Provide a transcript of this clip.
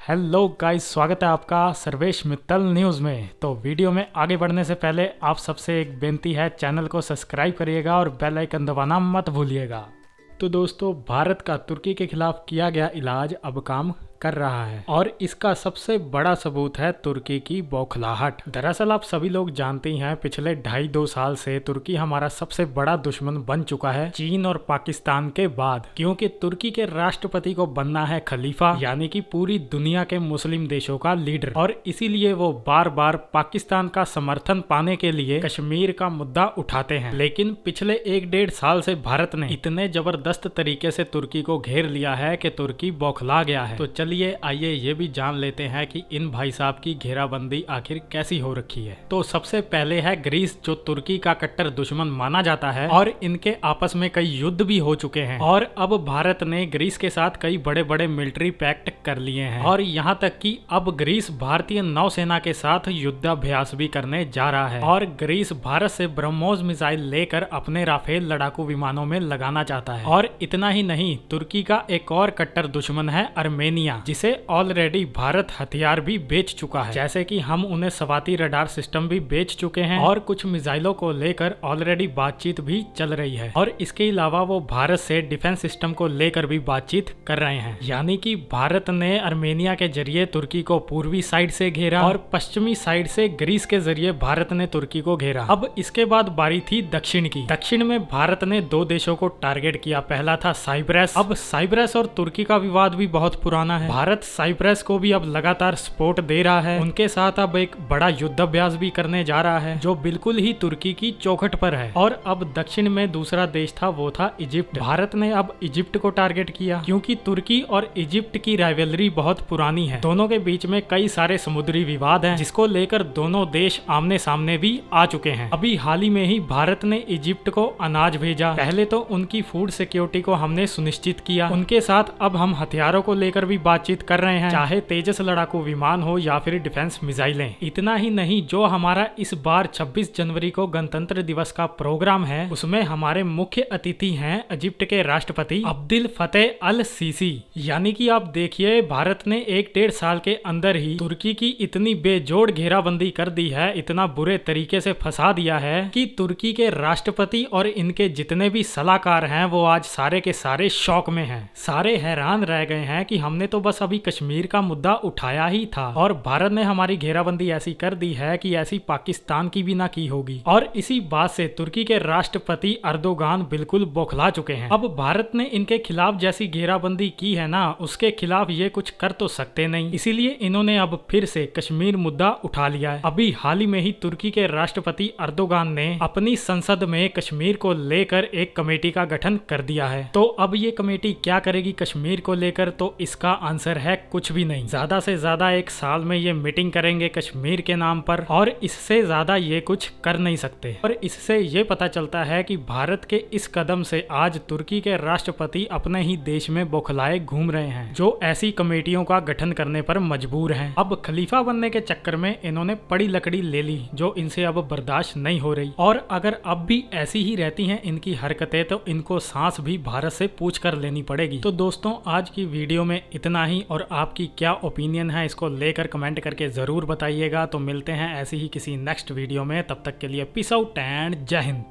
Hello guys, स्वागत है आपका सर्वेश मित्तल न्यूज़ में। तो वीडियो में आगे बढ़ने से पहले आप सबसे एक बेनती है, चैनल को सब्सक्राइब करिएगा और बेल आइकन दबाना मत भूलिएगा। तो दोस्तों, भारत का तुर्की के खिलाफ किया गया इलाज अब काम कर रहा है और इसका सबसे बड़ा सबूत है तुर्की की बौखलाहट। दरअसल आप सभी लोग जानते हैं, पिछले 2.5 साल से तुर्की हमारा सबसे बड़ा दुश्मन बन चुका है, चीन और पाकिस्तान के बाद। क्योंकि तुर्की के राष्ट्रपति को बनना है खलीफा, यानी कि पूरी दुनिया के मुस्लिम देशों का लीडर, और इसीलिए वो बार बार पाकिस्तान का समर्थन पाने के लिए कश्मीर का मुद्दा उठाते हैं। लेकिन पिछले 1-1.5 साल से भारत ने इतने जबरदस्त तरीके से तुर्की को घेर लिया है कि तुर्की बौखला गया है। तो चलिए आइए ये भी जान लेते हैं कि इन भाई साहब की घेराबंदी आखिर कैसी हो रखी है। तो सबसे पहले है ग्रीस, जो तुर्की का कट्टर दुश्मन माना जाता है और इनके आपस में कई युद्ध भी हो चुके हैं। और अब भारत ने ग्रीस के साथ कई बड़े बड़े मिलिट्री पैक्ट कर लिए हैं और यहाँ तक कि अब ग्रीस भारतीय नौसेना के साथ युद्धाभ्यास भी करने जा रहा है। और ग्रीस भारत से ब्रह्मोस मिसाइल लेकर अपने राफेल लड़ाकू विमानों में लगाना चाहता है। और इतना ही नहीं, तुर्की का एक और कट्टर दुश्मन है अर्मेनिया, जिसे ऑलरेडी भारत हथियार भी बेच चुका है। जैसे कि हम उन्हें सवाती रडार सिस्टम भी बेच चुके हैं और कुछ मिसाइलों को लेकर ऑलरेडी बातचीत भी चल रही है। और इसके अलावा वो भारत से डिफेंस सिस्टम को लेकर भी बातचीत कर रहे हैं। यानी कि भारत ने अर्मेनिया के जरिए तुर्की को पूर्वी साइड से घेरा और पश्चिमी साइड से ग्रीस के जरिए भारत ने तुर्की को घेरा। अब इसके बाद बारी थी दक्षिण की। दक्षिण में भारत ने 2 देशों को टारगेट किया। पहला था साइप्रस। अब साइप्रस और तुर्की का विवाद भी बहुत पुराना है। भारत साइप्रस को भी अब लगातार सपोर्ट दे रहा है। उनके साथ अब एक बड़ा युद्धाभ्यास भी करने जा रहा है, जो बिल्कुल ही तुर्की की चौखट पर है। और अब दक्षिण में दूसरा देश था, वो था इजिप्ट। भारत ने अब इजिप्ट को टारगेट किया, क्योंकि तुर्की और इजिप्ट की राइवलरी बहुत पुरानी है। दोनों के बीच में कई सारे समुद्री विवाद हैं, जिसको लेकर दोनों देश आमने सामने भी आ चुके हैं। अभी हाल ही में ही भारत ने इजिप्ट को अनाज भेजा। पहले तो उनकी फूड सिक्योरिटी को हमने सुनिश्चित किया। उनके साथ अब हम हथियारों को लेकर भी बातचीत कर रहे हैं, चाहे तेजस लड़ाकू विमान हो या फिर डिफेंस मिसाइलें। इतना ही नहीं, जो हमारा इस बार 26 जनवरी को गणतंत्र दिवस का प्रोग्राम है, उसमें हमारे मुख्य अतिथि हैं इजिप्ट के राष्ट्रपति अब्दुल फतेह अल सीसी। यानी कि आप देखिए, भारत ने 1-1.5 साल के अंदर ही तुर्की की इतनी बेजोड़ घेराबंदी कर दी है, इतना बुरे तरीके से फंसा दिया है कि तुर्की के राष्ट्रपति और इनके जितने भी सलाहकार हैं, वो आज सारे के सारे शौक में हैं। सारे हैरान रह गए हैं कि हमने तो बस अभी कश्मीर का मुद्दा उठाया ही था और भारत ने हमारी घेराबंदी ऐसी कर दी है कि ऐसी पाकिस्तान की भी ना की होगी। और इसी बात से तुर्की के राष्ट्रपति अर्दोगान बिल्कुल बौखला चुके हैं। अब भारत ने इनके खिलाफ जैसी घेराबंदी की है ना, उसके खिलाफ ये कुछ कर तो सकते नहीं, इसीलिए इन्होंने अब फिर से कश्मीर मुद्दा उठा लिया है। अभी हाल ही में ही तुर्की के राष्ट्रपति अर्दोगान ने अपनी संसद में कश्मीर को लेकर एक कमेटी का गठन कर दिया है। तो अब ये कमेटी क्या करेगी कश्मीर को लेकर, तो इसका आंसर है कुछ भी नहीं। ज्यादा से ज्यादा 1 साल में ये मीटिंग करेंगे कश्मीर के नाम पर, और इससे ज्यादा ये कुछ कर नहीं सकते। और इससे ये पता चलता है कि भारत के इस कदम से आज तुर्की के राष्ट्रपति अपने ही देश में बौखलाए घूम रहे हैं, जो ऐसी कमेटियों का गठन करने पर मजबूर हैं। अब खलीफा बनने के चक्कर में इन्होंने बड़ी लकड़ी ले ली, जो इनसे अब बर्दाश्त नहीं हो रही। और अगर अब भी ऐसी ही रहती हैं इनकी हरकतें, तो इनको सांस भी भारत से पूछ कर लेनी पड़ेगी। तो दोस्तों, आज की वीडियो में इतना ही, और आपकी क्या ओपिनियन है इसको लेकर कमेंट करके जरूर बताइएगा। तो मिलते हैं ऐसी ही किसी नेक्स्ट वीडियो में, तब तक के लिए पीस आउट एंड जय हिंद।